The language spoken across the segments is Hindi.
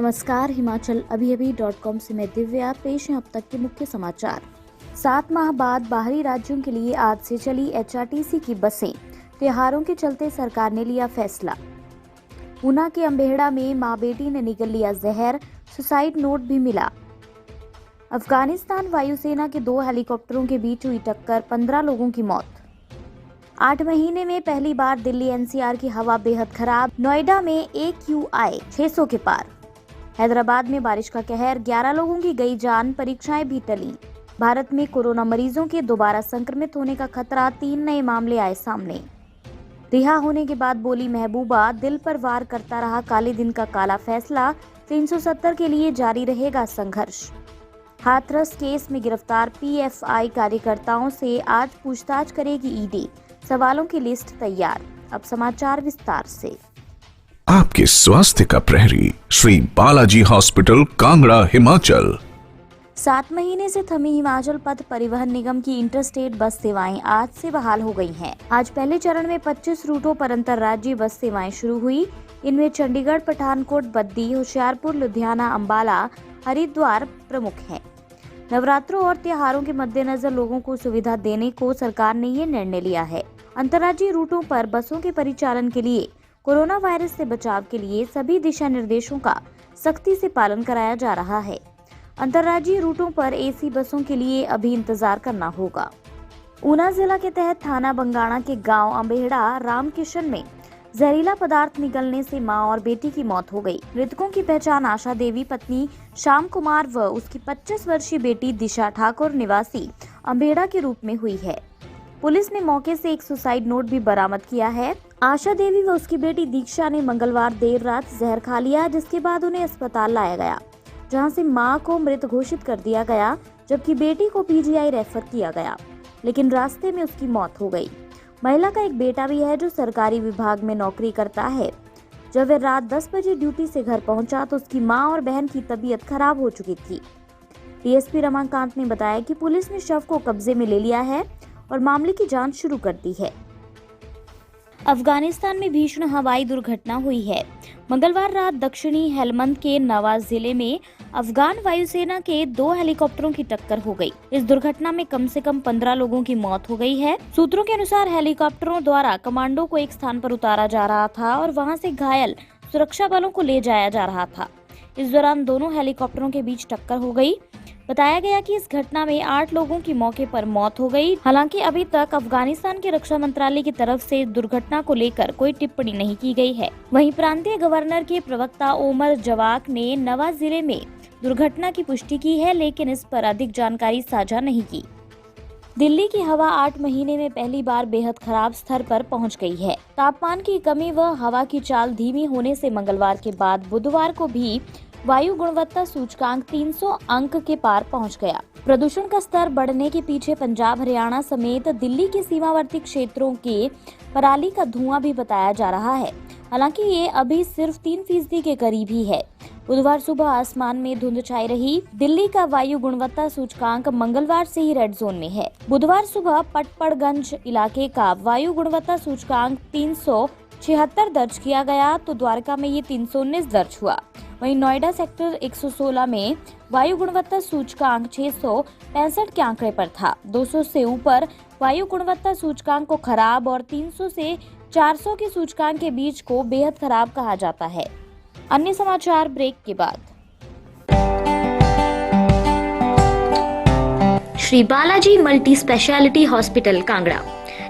नमस्कार, हिमाचल अभी-अभी.com से मैं दिव्या। पेश है अब तक के मुख्य समाचार। 7 माह बाद बाहरी राज्यों के लिए आज से चली HRTC की बसें। त्योहारों के चलते सरकार ने लिया फैसला। ऊना के अंबेहड़ा में मां बेटी ने निगल लिया जहर, सुसाइड नोट भी मिला। अफगानिस्तान वायुसेना के 2 हेलीकॉप्टरों के बीच हुई टक्कर, 15 लोगों की मौत। 8 महीने में पहली बार दिल्ली NCR की हवा बेहद खराब। नोएडा में AQI 600 के पार। हैदराबाद में बारिश का कहर, 11 लोगों की गई जान, परीक्षाएं भी टली। भारत में कोरोना मरीजों के दोबारा संक्रमित होने का खतरा, 3 नए मामले आए सामने। रिहा होने के बाद बोली महबूबा, दिल पर वार करता रहा काले दिन का काला फैसला, 370 के लिए जारी रहेगा संघर्ष। हाथरस केस में गिरफ्तार PFI कार्यकर्ताओं से आज पूछताछ करेगी ED। सवालों की लिस्ट तैयार। अब समाचार विस्तार से। आपके स्वास्थ्य का प्रहरी श्री बालाजी हॉस्पिटल कांगड़ा हिमाचल। 7 महीने से थमी हिमाचल पथ परिवहन निगम की इंटरस्टेट बस सेवाएं आज से बहाल हो गई हैं। आज पहले चरण में 25 रूटों पर अंतर्राज्यीय बस सेवाएं शुरू हुई। इनमें चंडीगढ़, पठानकोट, बद्दी, होशियारपुर, लुधियाना, अंबाला, हरिद्वार प्रमुख हैं। नवरात्रों और त्योहारों के मद्देनजर लोगों को सुविधा देने को सरकार ने ये निर्णय लिया है। अंतर्राज्यीय रूटों पर बसों के परिचालन के लिए कोरोना वायरस से बचाव के लिए सभी दिशा निर्देशों का सख्ती से पालन कराया जा रहा है। अंतर्राज्यीय रूटों पर AC बसों के लिए अभी इंतजार करना होगा। ऊना जिला के तहत थाना बंगाणा के गांव अंबेहड़ा रामकिशन में जहरीला पदार्थ निगलने से मां और बेटी की मौत हो गई। मृतकों की पहचान आशा देवी, पत्नी श्याम कुमार व उसकी 25 वर्षीय बेटी दिशा ठाकुर निवासी अंबेहड़ा के रूप में हुई है। पुलिस ने मौके से एक सुसाइड नोट भी बरामद किया है। आशा देवी व उसकी बेटी दीक्षा ने मंगलवार देर रात जहर खा लिया, जिसके बाद उन्हें अस्पताल लाया गया, जहां से मां को मृत घोषित कर दिया गया, जबकि बेटी को PGI रेफर किया गया, लेकिन रास्ते में उसकी मौत हो गई। महिला का एक बेटा भी है जो सरकारी विभाग में नौकरी करता है। जब वह रात 10 बजे ड्यूटी से घर पहुंचा तो उसकी मां और बहन की तबीयत खराब हो चुकी थी। DSP रमाकांत ने बताया कि पुलिस ने शव को कब्जे में ले लिया है और मामले की जांच शुरू कर दी है। अफगानिस्तान में भीषण हवाई दुर्घटना हुई है। मंगलवार रात दक्षिणी हेलमंद के नवाज जिले में अफगान वायुसेना के 2 हेलीकॉप्टरों की टक्कर हो गई। इस दुर्घटना में कम से कम 15 लोगों की मौत हो गई है। सूत्रों के अनुसार हेलीकॉप्टरों द्वारा कमांडो को एक स्थान पर उतारा जा रहा था और वहां से घायल सुरक्षा बलों को ले जाया जा रहा था। इस दौरान दोनों हेलीकॉप्टरों के बीच टक्कर हो गई। बताया गया कि इस घटना में 8 लोगों की मौके पर मौत हो गई। हालांकि अभी तक अफगानिस्तान के रक्षा मंत्रालय की तरफ से दुर्घटना को लेकर कोई टिप्पणी नहीं की गई है। वहीं प्रांतीय गवर्नर के प्रवक्ता ओमर जवाक ने नवाज जिले में दुर्घटना की पुष्टि की है, लेकिन इस पर अधिक जानकारी साझा नहीं की। दिल्ली की हवा 8 महीने में पहली बार बेहद खराब स्तर पर पहुंच गई है। तापमान की कमी व हवा की चाल धीमी होने से मंगलवार के बाद बुधवार को भी वायु गुणवत्ता सूचकांक 300 अंक के पार पहुंच गया। प्रदूषण का स्तर बढ़ने के पीछे पंजाब, हरियाणा समेत दिल्ली के सीमावर्ती क्षेत्रों के पराली का धुआं भी बताया जा रहा है। हालांकि ये अभी सिर्फ 3% के करीब ही है। बुधवार सुबह आसमान में धुंध छाई रही। दिल्ली का वायु गुणवत्ता सूचकांक मंगलवार से ही रेड जोन में है। बुधवार सुबह पटपड़गंज इलाके का वायु गुणवत्ता सूचकांक 376 दर्ज किया गया, तो द्वारका में ये 319 दर्ज हुआ। वहीं नोएडा सेक्टर 116 में वायु गुणवत्ता सूचकांक 665 के आंकड़े पर था। 200 से ऊपर वायु गुणवत्ता सूचकांक को खराब और 300 से 400 के सूचकांक के बीच को बेहद खराब कहा जाता है। अन्य समाचार ब्रेक के बाद। Shri Balaji multi speciality hospital Kangra,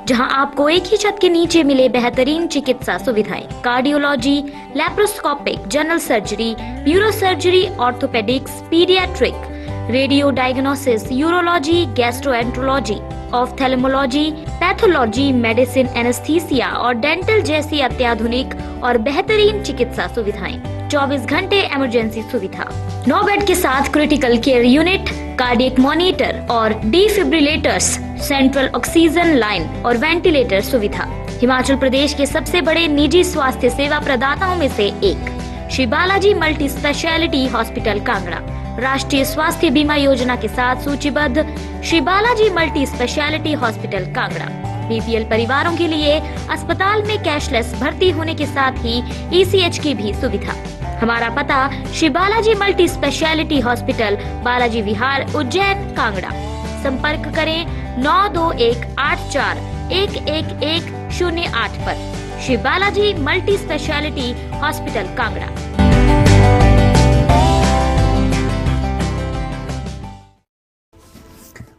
जहां आपको एक ही छत के नीचे मिले बेहतरीन चिकित्सा सुविधाएं, cardiology, laparoscopic, general surgery, neuro surgery, orthopaedics, paediatric, radio diagnosis, urology, gastroenterology, ophthalmology, pathology, medicine, anaesthesia और डेंटल जैसी अत्याधुनिक और बेहतरीन चिकित्सा सुविधाएं, 24 घंटे इमरजेंसी सुविधा, 9 बेड के साथ critical care unit, cardiac monitor और डिफिब्रिलेटर्स, सेंट्रल ऑक्सीजन लाइन और वेंटिलेटर सुविधा। हिमाचल प्रदेश के सबसे बड़े निजी स्वास्थ्य सेवा प्रदाताओं में से एक Shri Balaji multi speciality hospital Kangra राष्ट्रीय स्वास्थ्य बीमा योजना के साथ सूचीबद्ध Shri Balaji multi speciality hospital Kangra BPL परिवारों के लिए अस्पताल में कैशलेस भर्ती होने के साथ ही ECH की भी सुविधा। हमारा पता Shri Balaji multi speciality hospital, Balaji Vihar, Ujjain, Kangra. संपर्क करें 9218411108 पर। Shri Balaji multi speciality hospital, Kangra.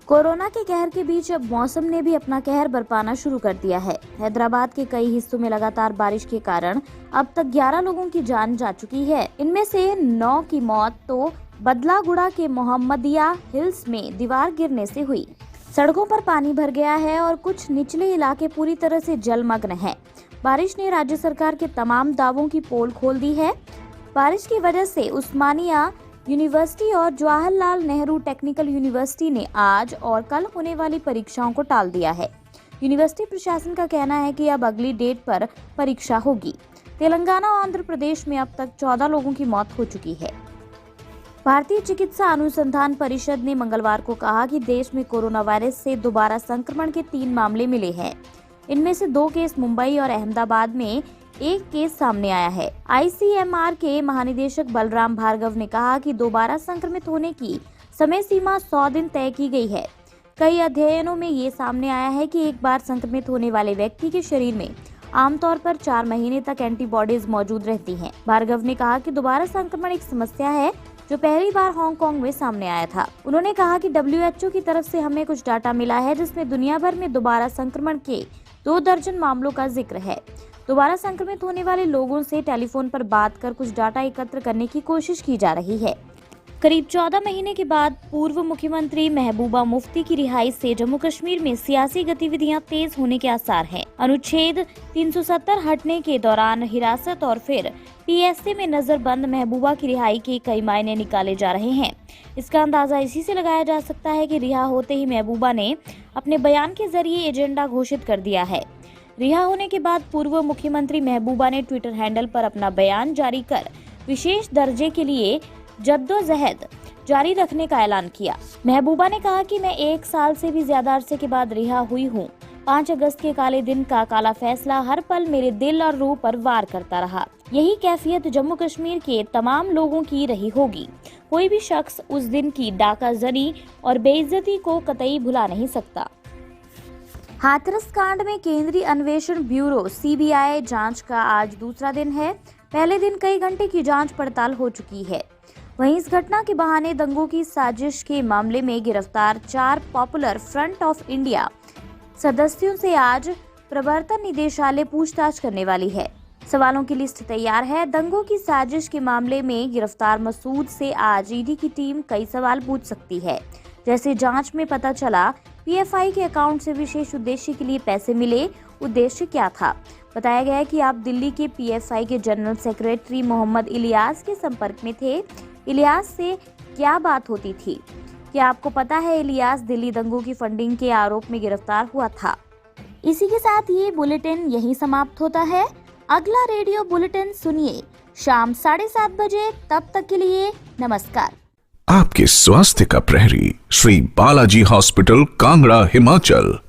Corona के कहर के बीच अब मौसम ने भी अपना कहर बरपाना शुरू कर दिया है। हैदराबाद के कई हिस्सों में लगातार बारिश के कारण अब तक 11 लोगों की जान जा चुकी है। इनमें से 9 की मौत तो बदलागुड़ा के मोहम्मदिया हिल्स में दीवार गिरने से हुई। सड़कों पर पानी भर गया है और कुछ निचले इलाके पूरी तरह से जलमग्न हैं। बारिश ने राज्य सरकार के तमाम दावों की पोल खोल दी है। बारिश की वजह से उस्मानिया यूनिवर्सिटी और जवाहरलाल नेहरू टेक्निकल यूनिवर्सिटी ने आज और कल होने वाली परीक्षाओं को टाल दिया है। यूनिवर्सिटी प्रशासन का कहना है कि अब अगली डेट पर परीक्षा होगी। तेलंगाना और आंध्र प्रदेश में अब तक 14 लोगों की मौत हो चुकी है। भारतीय चिकित्सा अनुसंधान परिषद ने मंगलवार को कहा कि देश में कोरोना वायरस से दोबारा संक्रमण के 3 मामले मिले हैं। इनमें से 2 केस मुंबई और अहमदाबाद में, 1 केस सामने आया है। ICMR के महानिदेशक बलराम भार्गव ने कहा कि दोबारा संक्रमित होने की समय सीमा 100 दिन तय की गई है। कई अध्ययनों में ये सामने आया है कि एक बार संक्रमित होने वाले व्यक्ति के शरीर में आमतौर पर 4 महीने तक एंटीबॉडीज मौजूद रहती हैं। भार्गव ने कहा कि दोबारा संक्रमण एक समस्या है जो पहली बार हांगकांग में सामने आया था। उन्होंने कहा कि WHO की तरफ से हमें कुछ डाटा मिला है जिसमें दुनिया भर में दोबारा संक्रमण के 2 दर्जन मामलों का जिक्र है। दोबारा संक्रमित होने वाले लोगों से टेलीफोन पर बात कर कुछ डाटा एकत्र करने की कोशिश की जा रही है। करीब 14 महीने के बाद पूर्व मुख्यमंत्री महबूबा मुफ्ती की रिहाई से जम्मू कश्मीर में सियासी गतिविधियां तेज होने के आसार हैं। अनुच्छेद 370 हटने के दौरान हिरासत और फिर PSA में नजरबंद महबूबा की रिहाई के कई मायने निकाले जा रहे हैं। इसका अंदाजा इसी से लगाया जा सकता है कि रिहा होते ही महबूबा ने अपने बयान के जरिए एजेंडा घोषित कर दिया है। रिहा होने के बाद पूर्व मुख्यमंत्री महबूबा ने ट्विटर हैंडल पर अपना बयान जारी कर विशेष दर्जे के लिए जद्दोजहद जारी रखने का ऐलान किया। महबूबा ने कहा कि मैं 1 साल से भी ज्यादा अरसे के बाद रिहा हुई हूँ। 5 अगस्त के काले दिन का काला फैसला हर पल मेरे दिल और रूह पर वार करता रहा। यही कैफियत जम्मू कश्मीर के तमाम लोगों की रही होगी। कोई भी शख्स उस दिन की डाकाजनी और बेइज्जती को कतई भुला नहीं सकता। हाथरस कांड में केंद्रीय अन्वेषण ब्यूरो CBI जांच का आज दूसरा दिन है। पहले दिन कई घंटे की जांच पड़ताल हो चुकी है। वहीं इस घटना के बहाने दंगों की साजिश के मामले में गिरफ्तार 4 पॉपुलर फ्रंट ऑफ इंडिया सदस्यों से आज प्रवर्तन निदेशालय पूछताछ करने वाली है। सवालों की लिस्ट तैयार है। दंगों की साजिश के मामले में गिरफ्तार मसूद से आज ED की टीम कई सवाल पूछ सकती है। जैसे जांच में पता चला PFI के अकाउंट से विशेष उद्देश्य के लिए पैसे मिले, उद्देश्य क्या था। बताया गया है कि आप दिल्ली के PFI के जनरल सेक्रेटरी मोहम्मद इलियास के संपर्क में थे। इलियास से क्या बात होती थी? क्या आपको पता है इलियास दिल्ली दंगों की फंडिंग के आरोप में गिरफ्तार हुआ था। इसी के साथ ये बुलेटिन यहीं समाप्त होता है। अगला रेडियो बुलेटिन सुनिए शाम 7:30 बजे। तब तक के लिए नमस्कार। आपके स्वास्थ्य का प्रहरी श्री बालाजी हॉस्पिटल, कांगड़ा, हिमाचल।